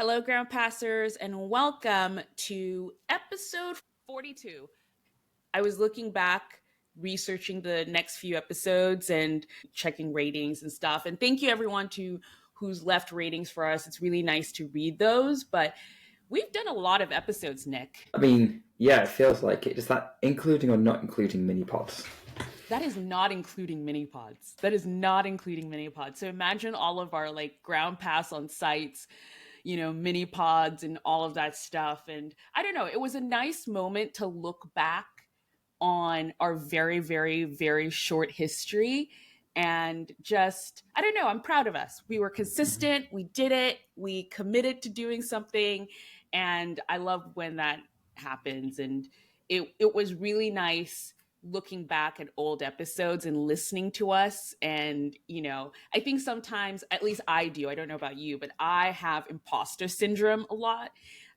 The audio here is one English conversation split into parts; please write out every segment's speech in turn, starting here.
Hello, Ground Passers, and welcome to episode 42. I was looking back, researching the next few episodes and checking ratings and stuff. And thank you, everyone, who's left ratings for us. It's really nice to read those. But we've done a lot of episodes, Nick. I mean, yeah, it feels like it. Is that including or not including mini pods? That is not including mini pods. So imagine all of our ground pass on sites, mini pods and all of that stuff. And I don't know, it was a nice moment to look back on our very, very, very short history. And just, I don't know, I'm proud of us. We were consistent, we did it, we committed to doing something. And I love when that happens. And it was really nice looking back at old episodes and listening to us. And, I think sometimes, at least I do, I don't know about you, but I have imposter syndrome a lot.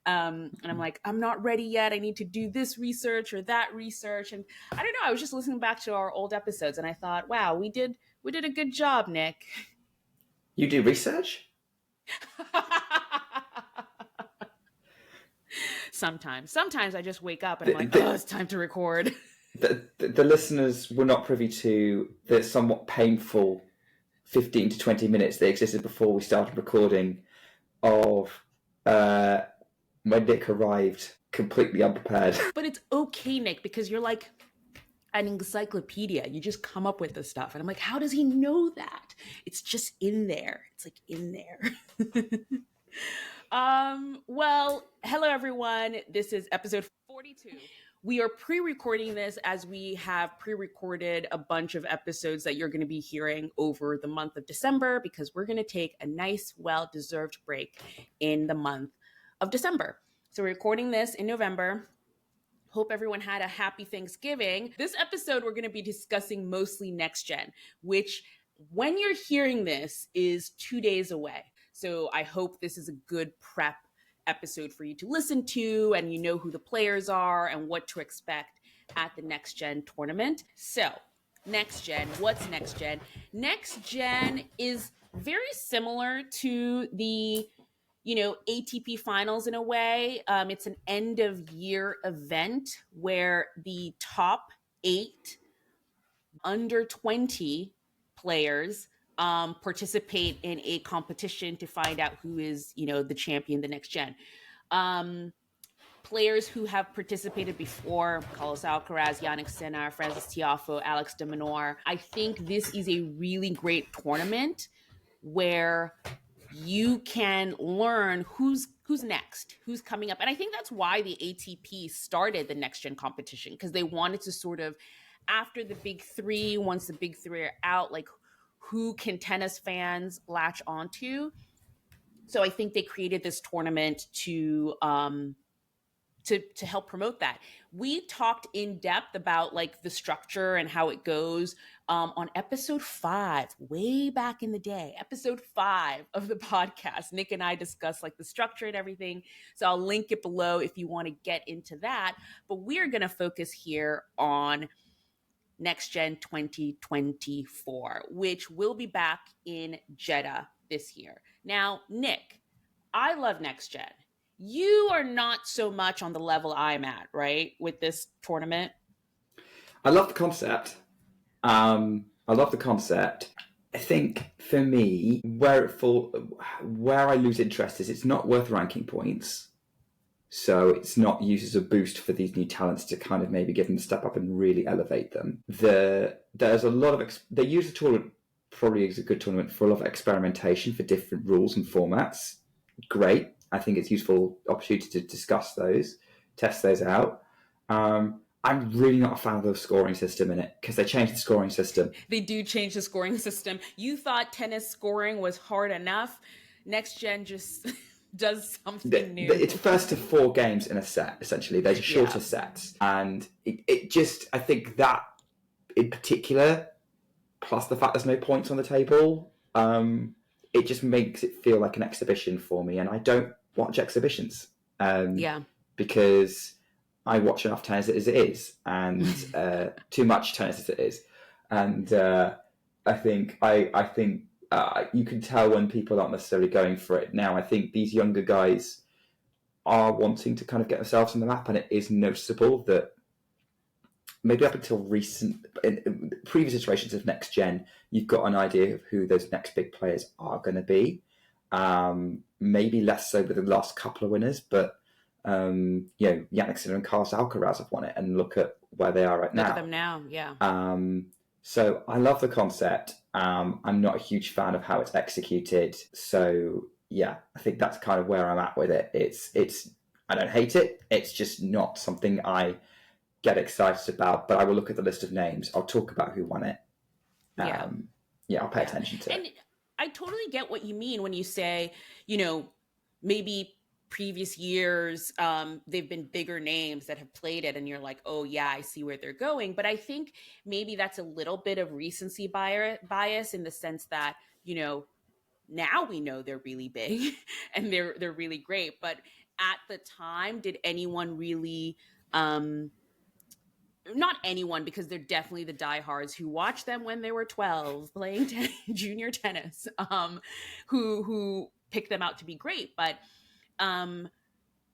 And I'm like, I'm not ready yet. I need to do this research or that research. And I don't know, I was just listening back to our old episodes and I thought, wow, we did a good job, Nick. You do research? Sometimes I just wake up and I'm like, oh, it's time to record. The listeners were not privy to the somewhat painful 15 to 20 minutes that existed before we started recording of when Nick arrived completely unprepared. But it's okay, Nick, because you're like an encyclopedia. You just come up with the stuff. And I'm like, how does he know that? It's just in there. It's like in there. Well, hello, everyone. This is episode 42. We are pre-recording this as we have pre-recorded a bunch of episodes that you're going to be hearing over the month of December because we're going to take a nice, well-deserved break in the month of December. So we're recording this in November. Hope everyone had a happy Thanksgiving. This episode, we're going to be discussing mostly Next Gen, which when you're hearing this is 2 days away. So I hope this is a good prep episode for you to listen to and you know who the players are and what to expect at the Next Gen tournament. So Next Gen, what's Next Gen? Next Gen is very similar to the ATP Finals in a way. It's an end of year event where the top 8 under 20 players participate in a competition to find out who is, the champion, the Next Gen. Players who have participated before, Carlos Alcaraz, Yannick Sinner, Francis Tiafoe, Alex de Minaur. I think this is a really great tournament where you can learn who's next, who's coming up. And I think that's why the ATP started the Next Gen competition, because they wanted to sort of, after the big three, once the big three are out, like who can tennis fans latch onto? So I think they created this tournament to help promote that. We talked in depth about like the structure and how it goes on episode 5, way back in the day, episode 5 of the podcast. Nick and I discussed like the structure and everything. So I'll link it below if you want to get into that. But we're going to focus here on Next Gen 2024, which will be back in Jeddah this year. Now, Nick, I love Next Gen. You are not so much on the level I'm at, right, with this tournament? I love the concept. I think for me, where I lose interest is it's not worth ranking points. So it's not used as a boost for these new talents to kind of maybe give them a step up and really elevate them. There's a lot of they use the tournament probably is a good tournament for a lot of experimentation for different rules and formats. Great. I think it's a useful opportunity to discuss those, test those out. I'm really not a fan of the scoring system in it because they changed the scoring system. They do change the scoring system. You thought tennis scoring was hard enough. Next Gen just does something new. It's first to 4 games in a set, essentially. They're shorter sets. And it just, I think that in particular, plus the fact there's no points on the table, it just makes it feel like an exhibition for me. And I don't watch exhibitions. Because I watch enough tennis as it is, and too much tennis as it is. And I think you can tell when people aren't necessarily going for it. Now, I think these younger guys are wanting to kind of get themselves on the map, and it is noticeable that maybe up until in previous iterations of Next Gen, you've got an idea of who those next big players are going to be. Maybe less so with the last couple of winners, but Yannick Sinner and Carlos Alcaraz have won it, and look at where they are right now. Look at them now, yeah. So I love the concept. I'm not a huge fan of how it's executed. So yeah, I think that's kind of where I'm at with it. It's I don't hate it. It's just not something I get excited about. But I will look at the list of names. I'll talk about who won it. I'll pay attention to it. I totally get what you mean when you say, maybe previous years, they've been bigger names that have played it, and you're like, oh yeah, I see where they're going. But I think maybe that's a little bit of recency bias in the sense that, now we know they're really big and they're really great. But at the time, did anyone really, not anyone, because they're definitely the diehards who watched them when they were 12 playing junior tennis, who picked them out to be great. But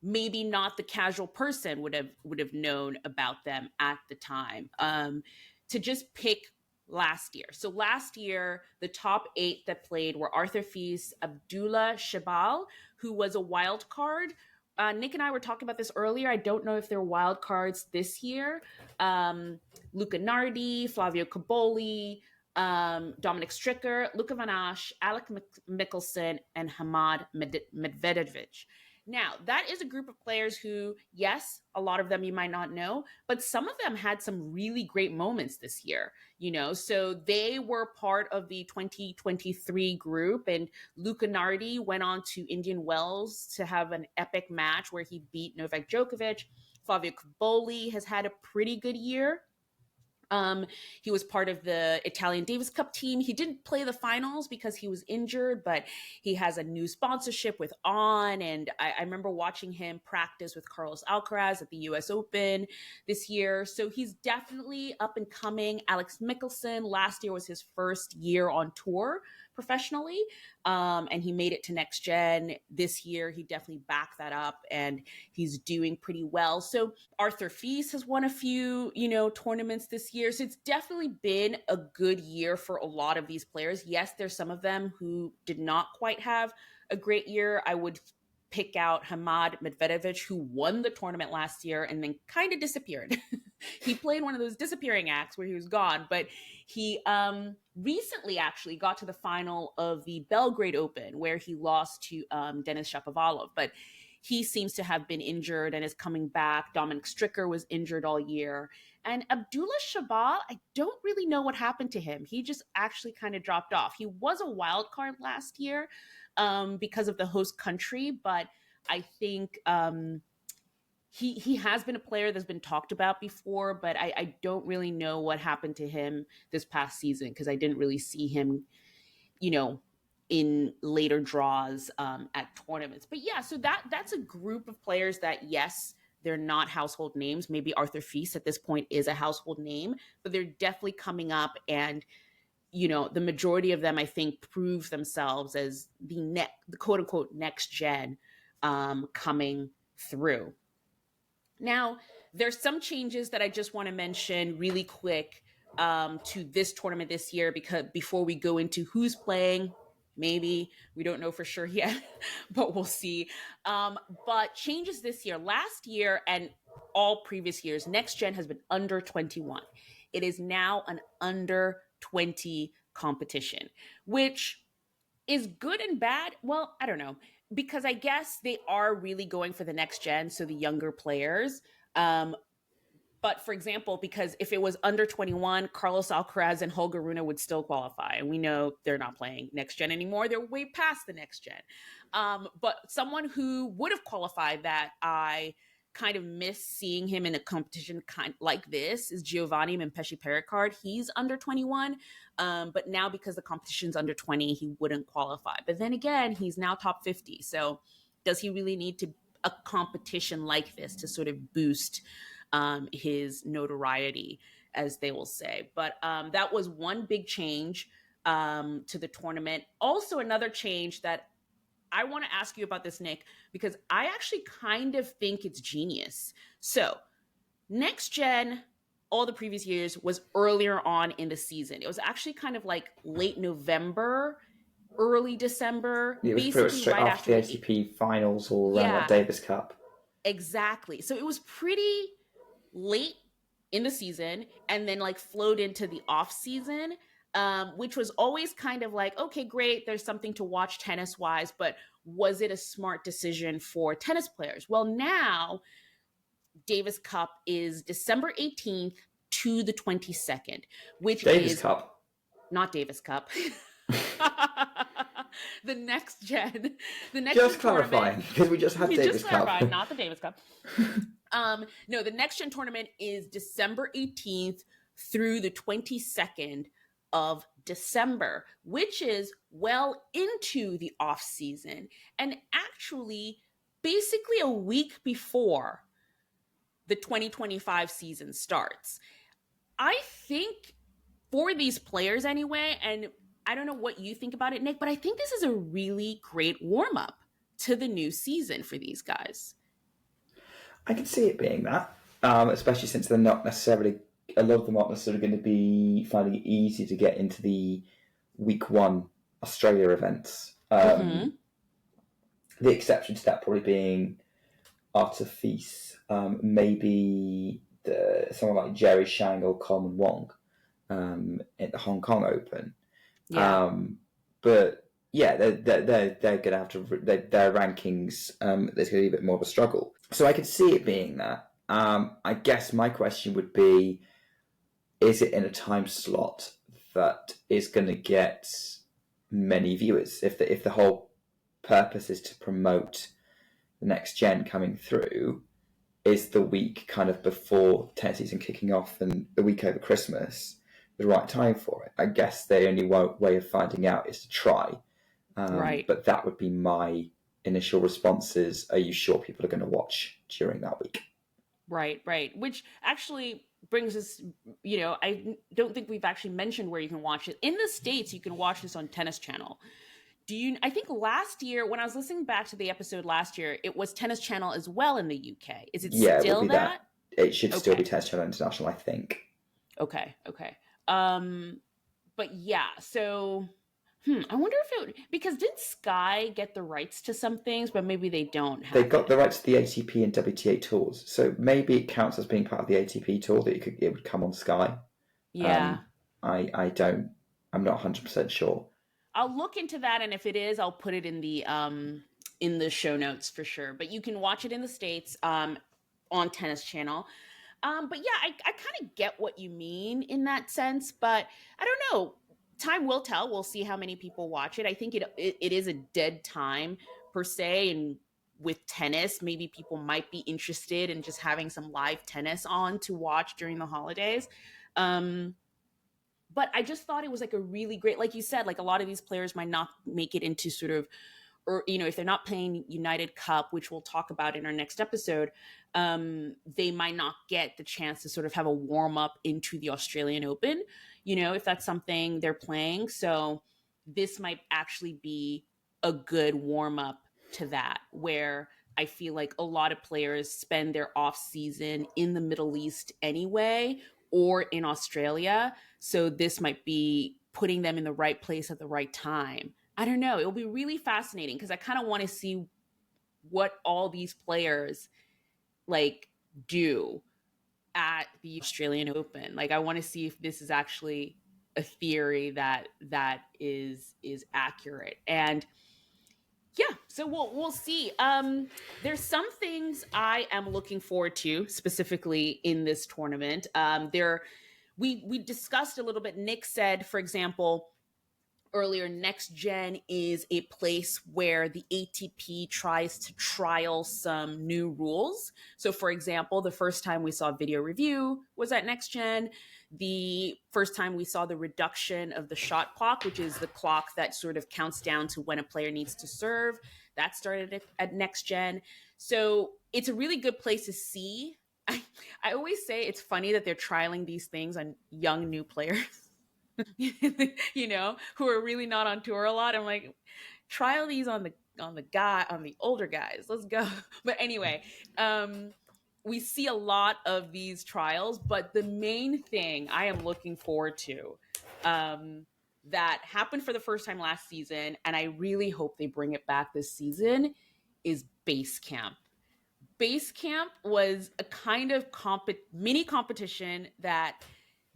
maybe not the casual person would have known about them at the time. To just pick last year. So last year, the top 8 that played were Arthur Fils, Abdullah Shabal, who was a wild card. Nick and I were talking about this earlier. I don't know if there are wild cards this year. Luca Nardi, Flavio Caboli, Dominic Stricker, Luca Van Assche, Alec Michelsen, and Hamad Medvedevic. Now, that is a group of players who, yes, a lot of them you might not know, but some of them had some really great moments this year, so they were part of the 2023 group, and Luca Nardi went on to Indian Wells to have an epic match where he beat Novak Djokovic. Flavio Caboli has had a pretty good year. He was part of the Italian Davis Cup team. He didn't play the finals because he was injured, but he has a new sponsorship with On. And I remember watching him practice with Carlos Alcaraz at the US Open this year. So he's definitely up and coming. Alex Michelsen, last year was his first year on tour professionally, and he made it to Next Gen. This year, he definitely backed that up, and he's doing pretty well. So Arthur Fils has won a few, tournaments this year. So it's definitely been a good year for a lot of these players. Yes, there's some of them who did not quite have a great year. I would pick out Hamad Medvedevic, who won the tournament last year and then kind of disappeared. He played one of those disappearing acts where he was gone, but he recently actually got to the final of the Belgrade Open, where he lost to Denis Shapovalov, but he seems to have been injured and is coming back. Dominic Stricker was injured all year. And Abdullah Shabal, I don't really know what happened to him. He just actually kind of dropped off. He was a wild card last year because of the host country, but I think he has been a player that's been talked about before, but I don't really know what happened to him this past season because I didn't really see him, in later draws at tournaments. But yeah, so that's a group of players that, yes, they're not household names. Maybe Arthur Fils at this point is a household name, but they're definitely coming up, and the majority of them, I think, prove themselves as the quote unquote next gen coming through. Now, there's some changes that I just want to mention really quick to this tournament this year, because before we go into who's playing, maybe we don't know for sure yet, but we'll see. But changes this year, last year and all previous years, Next Gen has been under 21. It is now an under 20 competition, which is good and bad. Well, I don't know, because I guess they are really going for the next gen, so the younger players. But for example, because if it was under 21, Carlos Alcaraz and Holger Rune would still qualify. And we know they're not playing next gen anymore. They're way past the next gen. But someone who would have qualified that I kind of miss seeing him in a competition kind like this is Giovanni Mimpeshi Pericard. He's under 21, but now because the competition's under 20, he wouldn't qualify. But then again, he's now top 50. So does he really need a competition like this to sort of boost his notoriety, as they will say? But that was one big change. to the tournament. Also, another change that I want to ask you about this, Nick, because I actually kind of think it's genius. So, Next Gen, all the previous years, was earlier on in the season. It was actually kind of like late November, early December, It was pretty much basically straight right after after the the. ATP Finals or around that Yeah, Davis Cup. exactly. So it was pretty late in the season and then like flowed into the off season, which was always kind of like, okay, great, there's something to watch tennis wise, but was it a smart decision for tennis players? Well, now Davis Cup is December 18th to the 22nd, which Davis is Cup. not Davis Cup. the next gen, the next Just gen tournament. clarifying, because we just had You Davis just Cup. clarified, not the Davis Cup. No, the next gen tournament is December 18th through the 22nd of December, which is well into the off season and actually basically a week before the 2025 season starts. I think for these players anyway, and I don't know what you think about it, Nick, but I think this is a really great warm up to the new season for these guys. I can see it being that, especially since they're not necessarily, a lot of them aren't necessarily going to be finding it easy to get into the week one Australia events. The exception to that probably being Artifice, maybe someone like Jerry Shang or Coleman Wong at the Hong Kong Open. Yeah. But yeah, they're going to have to their rankings. There's going to be a bit more of a struggle. So I could see it being that. I guess my question would be: is it in a time slot that is going to get many viewers? If the whole purpose is to promote the next gen coming through, is the week kind of before tennis season kicking off and the week over Christmas the right time for it? I guess the only way of finding out is to try. Right. But that would be my initial responses. Are you sure people are going to watch during that week? Right. Which actually brings us, I don't think we've actually mentioned where you can watch it. In the States, you can watch this on Tennis Channel. I think last year, when I was listening back to the episode last year, it was Tennis Channel as well in the UK. Is it Yeah, still it will be that? It should still Okay. be Tennis Channel International, I think. Okay. But yeah, so I wonder if because did Sky get the rights to some things, but maybe they don't They have got it. the rights to the ATP and WTA tours, so maybe it counts as being part of the ATP tour that it would come on Sky. Yeah. I'm not 100% sure. I'll look into that, and if it is, I'll put it in the show notes for sure. But you can watch it in the States on Tennis Channel. But yeah, I kind of get what you mean in that sense, but I don't know. Time will tell. We'll see how many people watch it. I think it is a dead time per se, and with tennis, maybe people might be interested in just having some live tennis on to watch during the holidays. Um, but I just thought it was like a really great, like you said, like a lot of these players might not make it into sort of, or if they're not playing United Cup, which we'll talk about in our next episode, they might not get the chance to sort of have a warm up into the Australian Open, if that's something they're playing. So this might actually be a good warm up to that, where I feel like a lot of players spend their off season in the Middle East anyway, or in Australia. So this might be putting them in the right place at the right time. I don't know. It'll be really fascinating because I kind of want to see what all these players like do at the Australian Open. Like I want to see if this is actually a theory that is accurate. And yeah, so we'll see. There's some things I am looking forward to specifically in this tournament. We discussed a little bit. Nick said, for example, earlier, Next Gen is a place where the ATP tries to trial some new rules. So, for example, the first time we saw video review was at Next Gen. The first time we saw the reduction of the shot clock, which is the clock that sort of counts down to when a player needs to serve, that started at Next Gen. So, it's a really good place to see. I always say it's funny that they're trialing these things on young new players. who are really not on tour a lot. I'm like, trial these on the older guys. Let's go. But anyway, we see a lot of these trials, but the main thing I am looking forward to, that happened for the first time last season, and I really hope they bring it back this season, is base camp. Base camp was a kind of mini competition that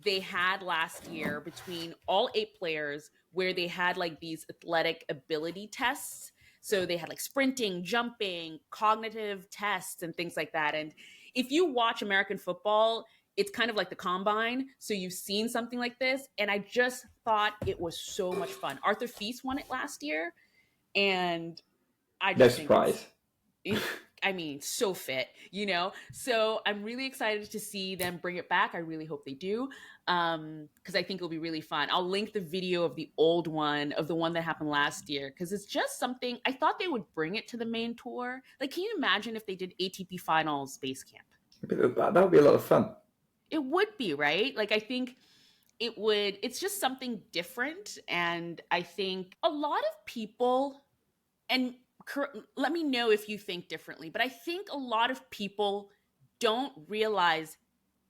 they had last year between all 8 players, where they had like these athletic ability tests. So they had like sprinting, jumping, cognitive tests, and things like that. And if you watch American football, it's kind of like the combine. So you've seen something like this. And I just thought it was so much fun. Arthur Feast won it last year. And I No just think surprise. I mean, so fit, So I'm really excited to see them bring it back. I really hope they do, because I think it'll be really fun. I'll link the video of the old one, of the one that happened last year, because it's just something I thought they would bring it to the main tour. Like, can you imagine if they did ATP Finals base camp? That would be a lot of fun. It would be, right? Like, I think it would. It's just something different, and I think a lot of people, and let me know if you think differently, but I think a lot of people don't realize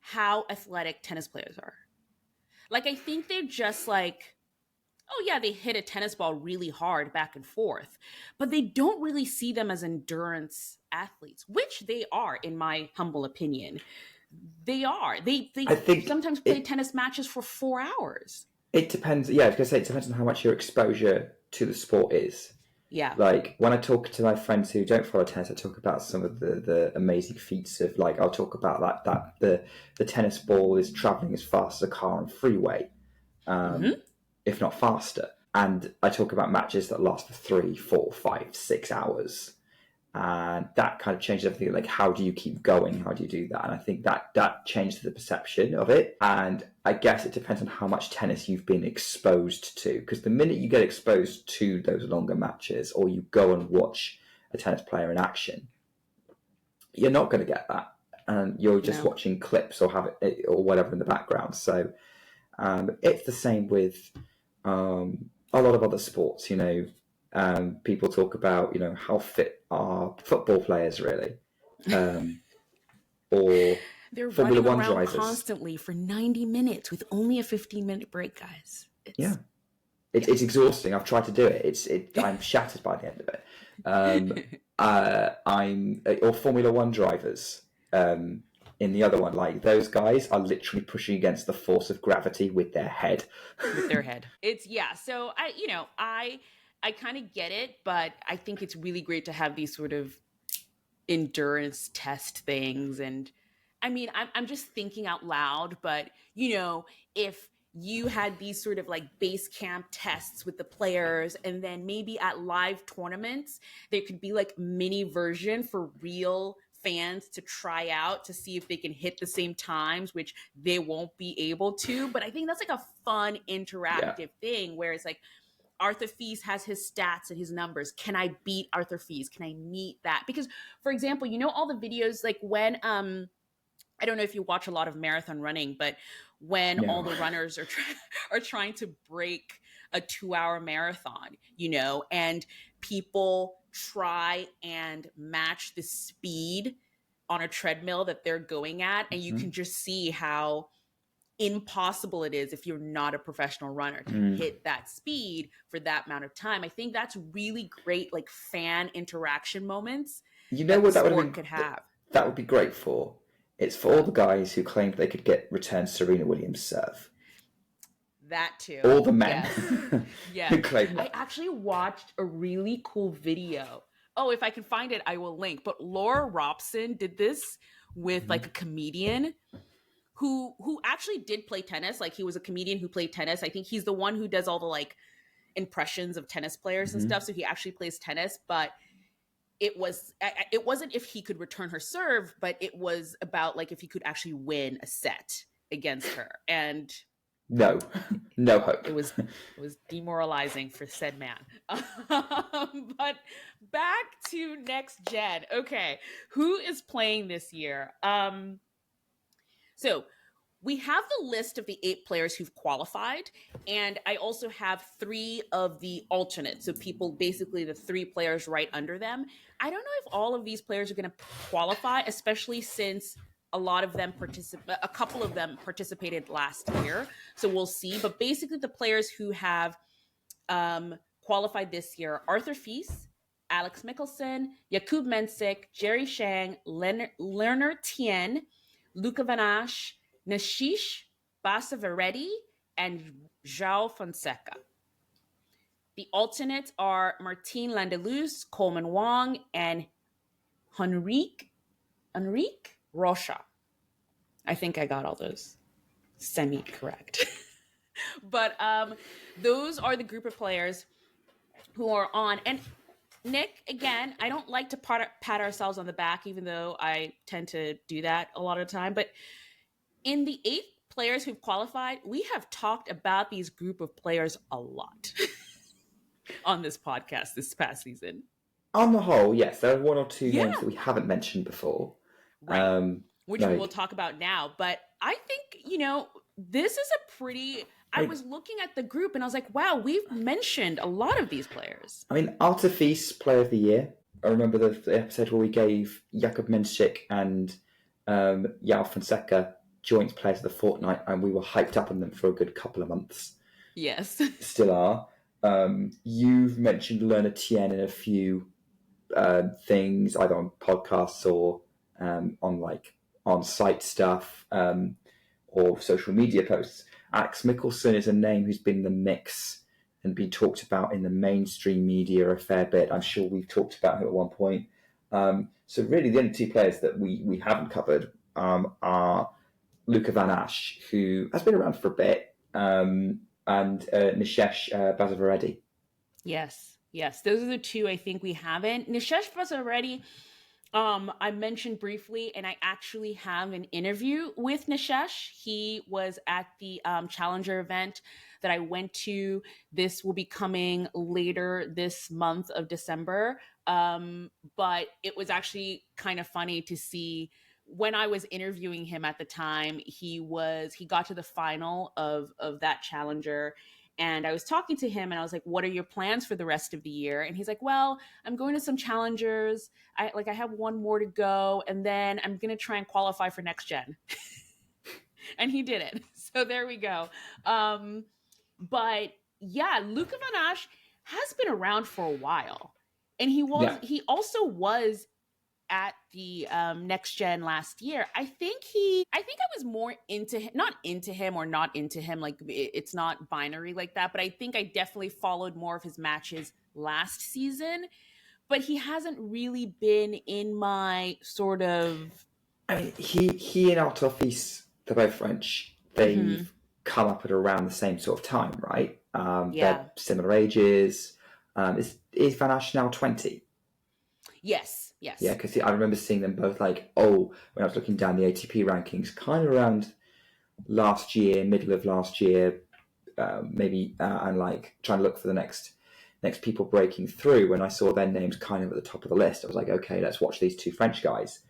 how athletic tennis players are. Like, I think they're just like, oh yeah, they hit a tennis ball really hard back and forth, but they don't really see them as endurance athletes, which they are, in my humble opinion. They are. They I think sometimes play tennis matches for 4 hours. it depends. Yeah, I was going to say, it depends on how much your exposure to the sport is. Yeah. Like, when I talk to my friends who don't follow tennis, I talk about some of the amazing feats of, like, I'll talk about that the tennis ball is traveling as fast as a car on freeway, if not faster. And I talk about matches that last for 3, 4, 5, 6 hours. And that kind of changes everything. Like, how do you keep going? How do you do that? And I think that changed the perception of it. And I guess it depends on how much tennis you've been exposed to. Because the minute you get exposed to those longer matches, or you go and watch a tennis player in action, you're not going to get that. And you're just watching clips or have it or whatever in the background. So it's the same with a lot of other sports, people talk about, how fit are football players really, or they're Formula running One around drivers constantly for 90 minutes with only a 15-minute break, guys. It's exhausting. I've tried to do it. I'm shattered by the end of it. Or Formula One drivers. In the other one, like, those guys are literally pushing against the force of gravity with their head. So I kind of get it, but I think it's really great to have these sort of endurance test things. And I mean, I'm just thinking out loud, but if you had these sort of like base camp tests with the players, and then maybe at live tournaments there could be like mini version for real fans to try out to see if they can hit the same times, which they won't be able to. But I think that's like a fun interactive thing where it's like, Arthur Feast has his stats and his numbers. Can I beat Arthur Feast? Can I meet that? Because, for example, all the videos, like when I don't know if you watch a lot of marathon running, but when all the runners are trying to break a 2-hour marathon, and people try and match the speed on a treadmill that they're going at, and you can just see how impossible it is if you're not a professional runner to hit that speed for that amount of time. I think that's really great, like, fan interaction moments. What that sport could have. That would be great for. It's for all the guys who claimed they could get return Serena Williams serve. That too. All the men who claimed that. I actually watched a really cool video. Oh, if I can find it, I will link. But Laura Robson did this with like a comedian who actually did play tennis. Like, he was a comedian who played tennis. I think he's the one who does all the like impressions of tennis players and stuff. So he actually plays tennis, but it wasn't if he could return her serve, but it was about like if he could actually win a set against her. And no hope. It was demoralizing for said man. But back to Next Gen. Okay, who is playing this year? So we have the list of the 8 players who've qualified, and I also have 3 of the alternates. So people, basically the 3 players right under them. I don't know if all of these players are going to qualify, especially since a couple of them participated last year. So we'll see. But basically, the players who have qualified this year: Arthur Fils, Alex Michelsen, Jakub Mensik, Jerry Shang, Lerner Tien, Luca Van Assche, Nishesh, Basavareddy, and Joao Fonseca. The alternates are Martin Landeluz, Coleman Wong, and Henrique Rocha. I think I got all those semi-correct. But those are the group of players who are on. And Nick, again, I don't like to pat ourselves on the back, even though I tend to do that a lot of the time. But in the 8 players who've qualified, we have talked about these group of players a lot on this podcast this past season. On the whole, yes, there are 1 or 2 names that we haven't mentioned before. Right. Which we will talk about now. But I think, this is a pretty... I was looking at the group and I was like, wow, we've mentioned a lot of these players. I mean, Arthur Fils, Player of the Year. I remember the episode where we gave Jakub Mensik and Joao Fonseca joint players of the fortnight, and we were hyped up on them for a good couple of months. Yes. Still are. You've mentioned Lerner Tien in a few things, either on podcasts or on site stuff or social media posts. Alex Michelsen is a name who's been in the mix and been talked about in the mainstream media a fair bit. I'm sure we've talked about him at one point. So really the only 2 players that we haven't covered are Luca Van Assche, who has been around for a bit, and Nishesh Basavareddy. Yes. Those are the 2 I think we haven't. Nishesh Basavareddy, I mentioned briefly, and I actually have an interview with Nishesh. He was at the Challenger event that I went to. This will be coming later this month of December. But it was actually kind of funny to see when I was interviewing him at the time. He got to the final of that Challenger. And I was talking to him and I was like, what are your plans for the rest of the year? And he's like, well, I'm going to some challengers. I have 1 more to go. And then I'm going to try and qualify for Next Gen. And he did it. So there we go. But yeah, Luca Van Assche has been around for a while. And he also was at the Next Gen last year. I think I was more into him, not into him or not into him. Like, it's not binary like that, but I think I definitely followed more of his matches last season, but he hasn't really been in my sort of... I mean, he and Arthur Fils, they're both French. They've come up at around the same sort of time, right? They're similar ages. Is Van Assche now 20? Yes. Yeah, because I remember seeing them both when I was looking down the ATP rankings, kind of around last year, middle of last year, maybe, and trying to look for the next people breaking through. When I saw their names kind of at the top of the list, I was like, okay, let's watch these 2 French guys.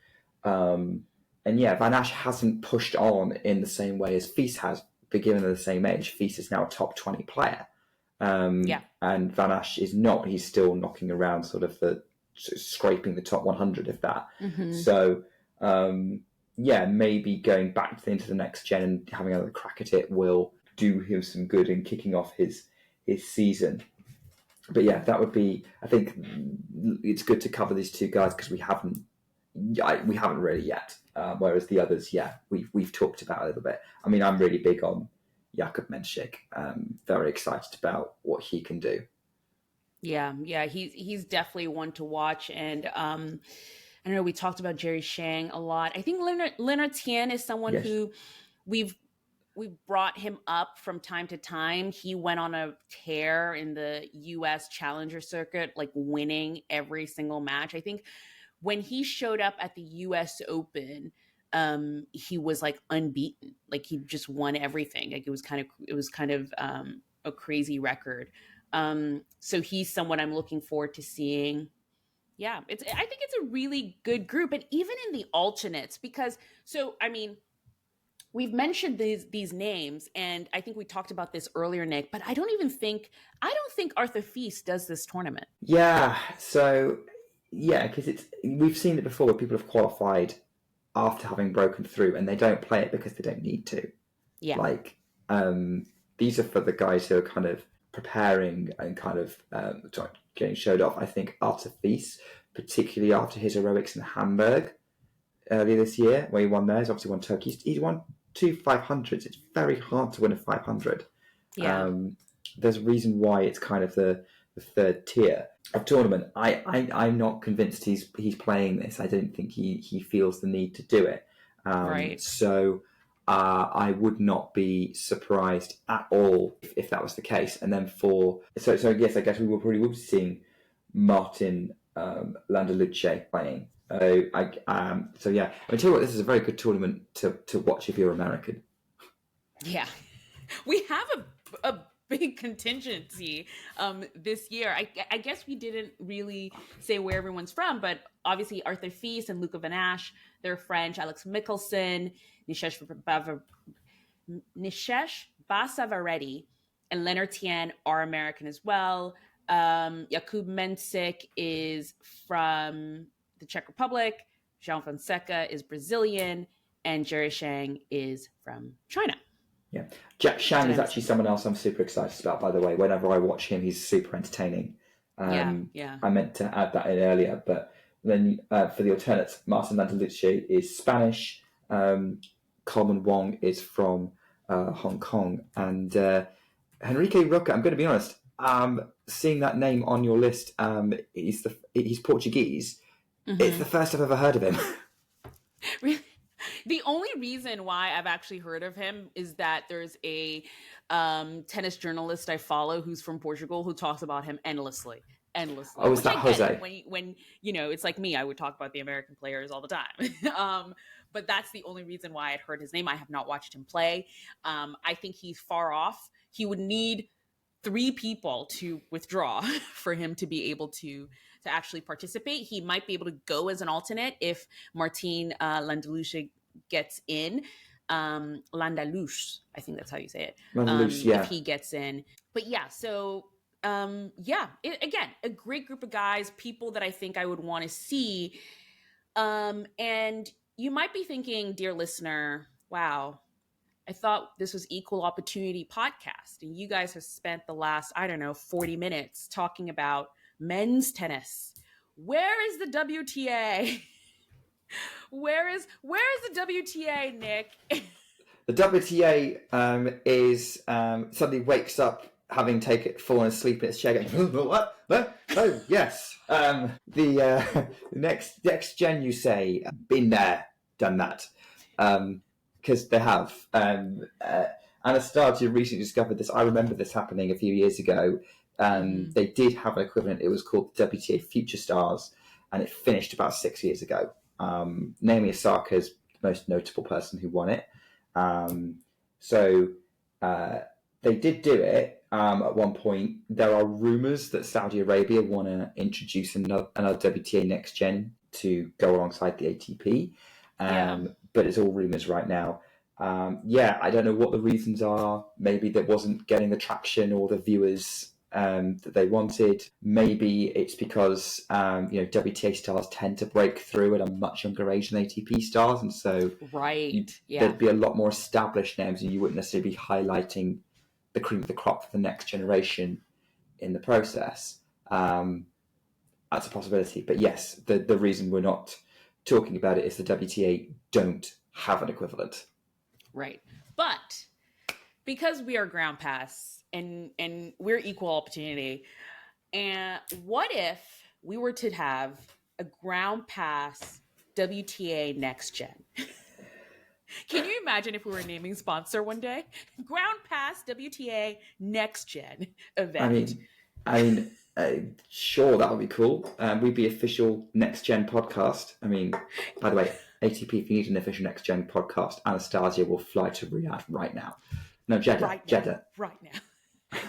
And yeah, Van Assche hasn't pushed on in the same way as Fils has, but given they're the same age, Fils is now a top 20 player. And Van Assche is not. He's still knocking around sort of scraping the top 100, if that. So maybe going back into the Next Gen and having another crack at it will do him some good in kicking off his season. But yeah, that would be... I think it's good to cover these 2 guys because we haven't really yet. Whereas the others, we've talked about a little bit. I mean, I'm really big on Jakub Mensik. Very excited about what he can do. Yeah, he's definitely one to watch. And I don't know, we talked about Jerry Shang a lot. I think Leonard Tien is someone who we've brought him up from time to time. He went on a tear in the US Challenger circuit, winning every single match. I think when he showed up at the US Open, he was unbeaten. He just won everything. It was kind of a crazy record. So he's someone I'm looking forward to seeing. Yeah, I think it's a really good group. And even in the alternates, because, we've mentioned these names, and I think we talked about this earlier, Nick, but I don't think Arthur Feast does this tournament. Yeah, so yeah, because we've seen it before where people have qualified after having broken through and they don't play it because they don't need to. Yeah. Like, these are for the guys who are kind of preparing and kind of getting showed off. I think Arthur Feast, particularly after his heroics in Hamburg earlier this year, where he won there, he's obviously won Turkey. He's won 2 500s. It's very hard to win a 500. Yeah. There's a reason why it's kind of the third tier of tournament. I'm not convinced he's playing this. I don't think he feels the need to do it. Right. So I would not be surprised at all if that was the case. And then so yes, I guess we will probably be seeing Martin Landaluce playing. So yeah, I tell you what, this is a very good tournament to watch if you're American. Yeah, we have a big contingency this year. I guess we didn't really say where everyone's from, but obviously Arthur Feast and Luca Van Assche, they're French. Alex Michelsen, Nishesh Basavareddy, and Leonard Tien are American as well. Jakub Mensik is from the Czech Republic. Joao Fonseca is Brazilian, and Jerry Shang is from China. Yeah, Shang is actually someone else I'm super excited about, by the way. Whenever I watch him, he's super entertaining. Yeah. I meant to add that in earlier, but then for the alternates, Martin Landaluce is Spanish, Coleman Wong is from Hong Kong, and Henrique Roca, I'm going to be honest, seeing that name on your list, he's Portuguese. Mm-hmm. It's the first I've ever heard of him. Really? The only reason why I've actually heard of him is that there's a tennis journalist I follow who's from Portugal who talks about him endlessly. Oh, is that Jose? When it's like me, I would talk about the American players all the time. But that's the only reason why I'd heard his name. I have not watched him play. I think he's far off. He would need 3 people to withdraw for him to be able to actually participate. He might be able to go as an alternate if Martin Landaluce gets in. Landaluce, I think that's how you say it. Landaluce, yeah. If he gets in. But yeah, so again, a great group of guys, people that I think I would want to see. And you might be thinking, dear listener, wow, I thought this was Equal Opportunity Podcast, and you guys have spent the last, 40 minutes talking about men's tennis. Where is the WTA? Where is the WTA, Nick? The WTA is suddenly wakes up having fallen asleep in its chair, going, what? Oh, yes. The next gen, you say, been there, done that. Because they have. Anastasia recently discovered this. I remember this happening a few years ago. They did have an equivalent. It was called WTA Future Stars, and it finished about 6 years ago. Naomi Osaka's the most notable person who won it. So they did do it at one point. There are rumours that Saudi Arabia want to introduce another WTA Next Gen to go alongside the ATP. But it's all rumours right now. I don't know what the reasons are. Maybe that wasn't getting the traction or the viewers that they wanted. Maybe it's because WTA stars tend to break through at a much younger age than ATP stars, and so there'd be a lot more established names, and you wouldn't necessarily be highlighting the cream of the crop for the next generation in the process. That's a possibility, but yes, the reason we're not talking about it is the WTA don't have an equivalent. Right, but because we are ground pass and we're equal opportunity, and what if we were to have a ground pass WTA Next Gen? Can you imagine if we were a naming sponsor one day? Ground pass WTA Next Gen event. I mean, sure, that would be cool. We'd be official Next Gen podcast. I mean, by the way, ATP, if you need an official Next Gen podcast, Anastasia will fly to Riyadh right now. No, Jeddah. Jeddah. Right now.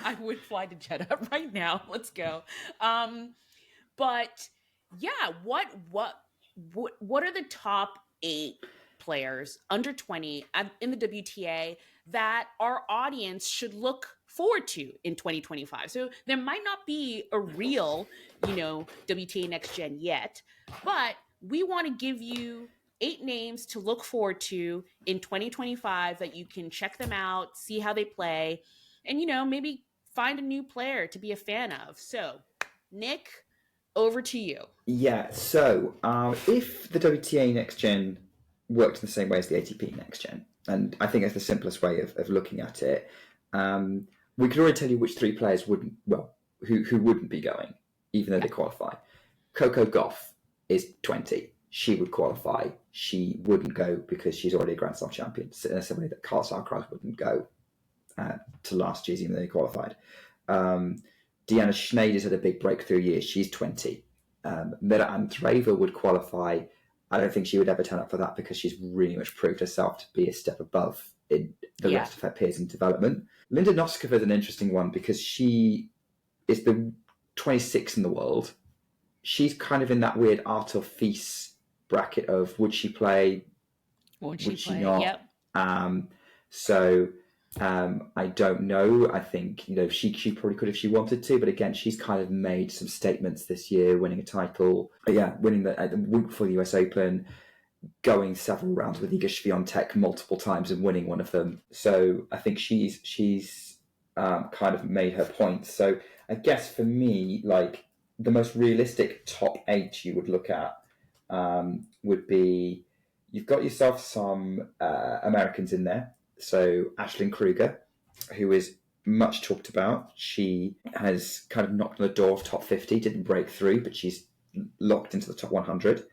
I would fly to Jeddah right now. Let's go. But yeah, what are the top 8 players under 20 in the WTA that our audience should look forward to in 2025. So there might not be a real, WTA Next Gen yet, but we want to give you 8 names to look forward to in 2025 that you can check them out, see how they play, and, maybe find a new player to be a fan of. So, Nick, over to you. Yeah, so if the WTA Next Gen worked in the same way as the ATP Next Gen, and I think that's the simplest way of looking at it, we could already tell you which 3 players who wouldn't be going, even though they qualify. Coco Gauff is 20. She would qualify. She wouldn't go because she's already a Grand Slam champion, in the same way that Carl Alcaraz wouldn't go to last year's, even though they qualified. Diana Schneider's had a big breakthrough year. She's 20. Mira Andreeva would qualify. I don't think she would ever turn up for that because she's really much proved herself to be a step above in the rest of her peers in development. Linda Noskova is an interesting one because she is the 26th in the world. She's kind of in that weird art of feast bracket of would she play, would she not? Yep. I don't know. I think, she probably could if she wanted to, but again, she's kind of made some statements this year, winning a title, winning the week before the US Open, going several rounds with Iga Swiatek multiple times and winning one of them. So I think she's kind of made her point. So I guess for me, like the most realistic top 8 you would look at would be, you've got yourself some Americans in there. So Ashlyn Kruger, who is much talked about. She has kind of knocked on the door of top 50, didn't break through, but she's locked into the top 100.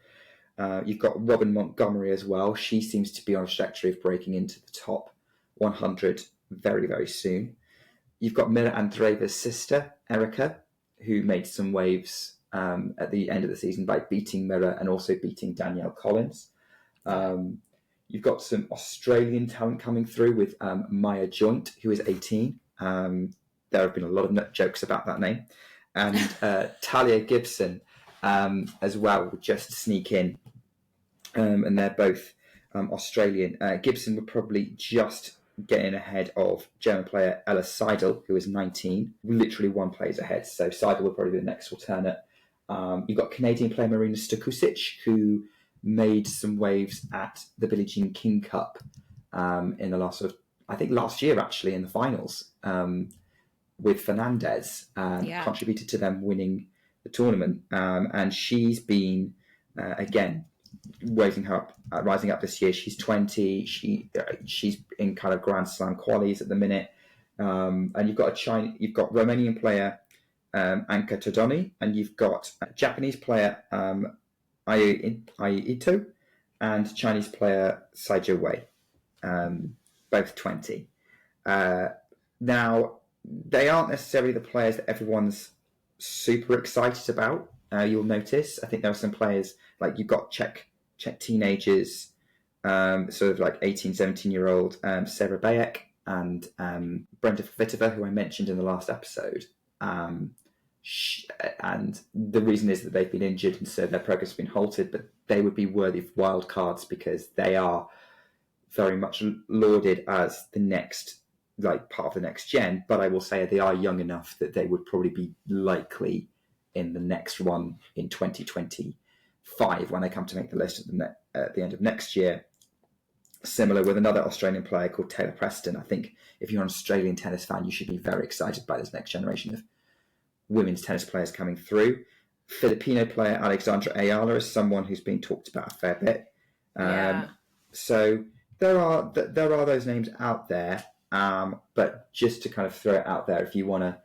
You've got Robin Montgomery as well. She seems to be on a trajectory of breaking into the top 100 very, very soon. You've got Mira Andreeva's sister, Erica, who made some waves at the end of the season by beating Mira and also beating Danielle Collins. You've got some Australian talent coming through with Maya Joint, who is 18. There have been a lot of jokes about that name. And Talia Gibson as well would just sneak in. And they're both Australian. Gibson would probably just get in ahead of German player Ella Seidel, who is 19. Literally 1 place ahead. So Seidel would probably be the next alternate. You've got Canadian player Marina Stokusic, who made some waves at the Billie Jean King Cup in the last year actually, in the finals with Fernandez, contributed to them winning the tournament. And she's been, again, rising up this year. She's 20. She's in kind of Grand Slam qualies at the minute. And you've got Romanian player Anka Todoni, and you've got a Japanese player Ai Ito and Chinese player Saizhou Wei, both 20. Now, they aren't necessarily the players that everyone's super excited about. You'll notice, I think there are some players, like you've got Czech teenagers, sort of like 18, 17-year-old Sarah Bayek and Brenda Kvitova, who I mentioned in the last episode. And the reason is that they've been injured and so their progress has been halted, but they would be worthy of wild cards because they are very much lauded as the next, like, part of the next gen. But I will say they are young enough that they would probably be likely in the next one in 2025 when they come to make the list at the end of next year. Similar with another Australian player called Taylor Preston. I think if you're an Australian tennis fan, you should be very excited by this next generation of women's tennis players coming through. Filipino player Alexandra Ayala is someone who's been talked about a fair bit. So there are those names out there, but just to kind of throw it out there, if you want to,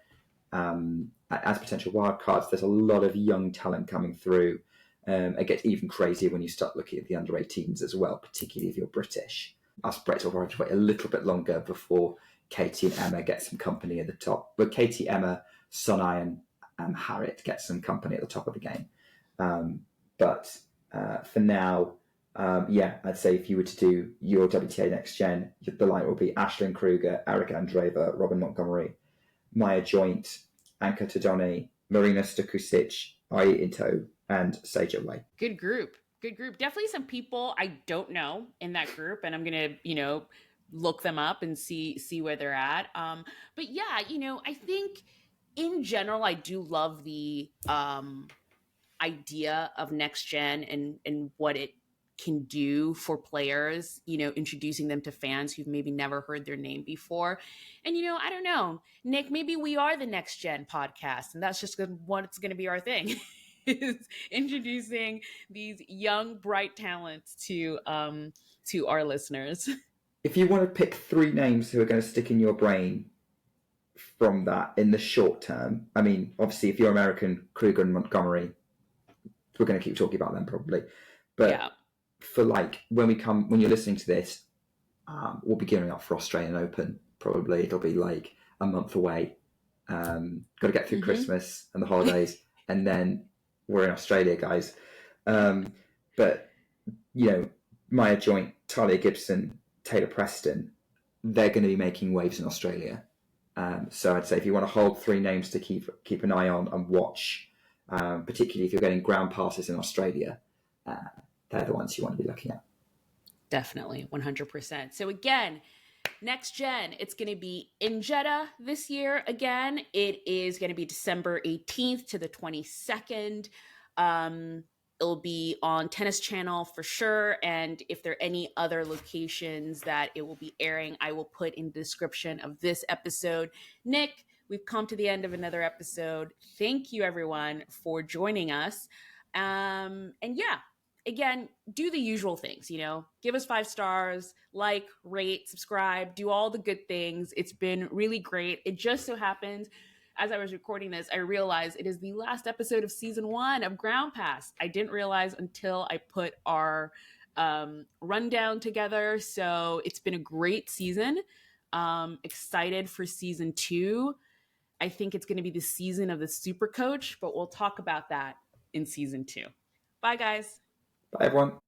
as potential wildcards, there's a lot of young talent coming through. It gets even crazier when you start looking at the under-18s as well, particularly if you're British. Us Brits will have to wait a little bit longer before Katie and Emma get some company at the top. But Katie, Emma, Sonai and Harriet get some company at the top of the game. But for now, I'd say if you were to do your WTA Next Gen, the line will be Ashlyn Kruger, Erica Andreeva, Robin Montgomery, Maya Joint, Anka Todoni, Marina Stokusic, Ai Ito, and Saizhou Wei. Good group. Good group. Definitely some people I don't know in that group, and I'm gonna, look them up and see where they're at. But yeah, I think in general, I do love the idea of next gen and what it can do for players, introducing them to fans who've maybe never heard their name before. And I don't know, Nick, maybe we are the next gen podcast, and that's just what's going to be our thing. Is introducing these young bright talents to our listeners. If you want to pick three names who are going to stick in your brain from that in the short term, I mean, obviously, if you're American, Kruger and Montgomery, we're going to keep talking about them probably. But Yeah. for like when you're listening to this, we'll be gearing up for Australian Open. Probably it'll be like a month away. Got to get through Christmas and the holidays, and then we're in Australia, guys. But Maya Joint, Talia Gibson, Taylor Preston, they're going to be making waves in Australia. So I'd say if you want to hold three names to keep an eye on and watch, particularly if you're getting ground passes in Australia, they're the ones you want to be looking at. Definitely, 100%. So again, next gen, it's going to be in Jeddah this year again. It is going to be December 18th to the 22nd. It'll be on Tennis Channel for sure. And if there are any other locations that it will be airing, I will put in the description of this episode. Nick, we've come to the end of another episode. Thank you, everyone, for joining us. And yeah, again, do the usual things, give us 5 stars, like, rate, subscribe, do all the good things. It's been really great. It just so happens, as I was recording this, I realized it is the last episode of season 1 of Ground Pass. I didn't realize until I put our rundown together. So it's been a great season. Excited for season 2. I think it's going to be the season of the super coach, but we'll talk about that in season 2. Bye, guys. Bye, everyone.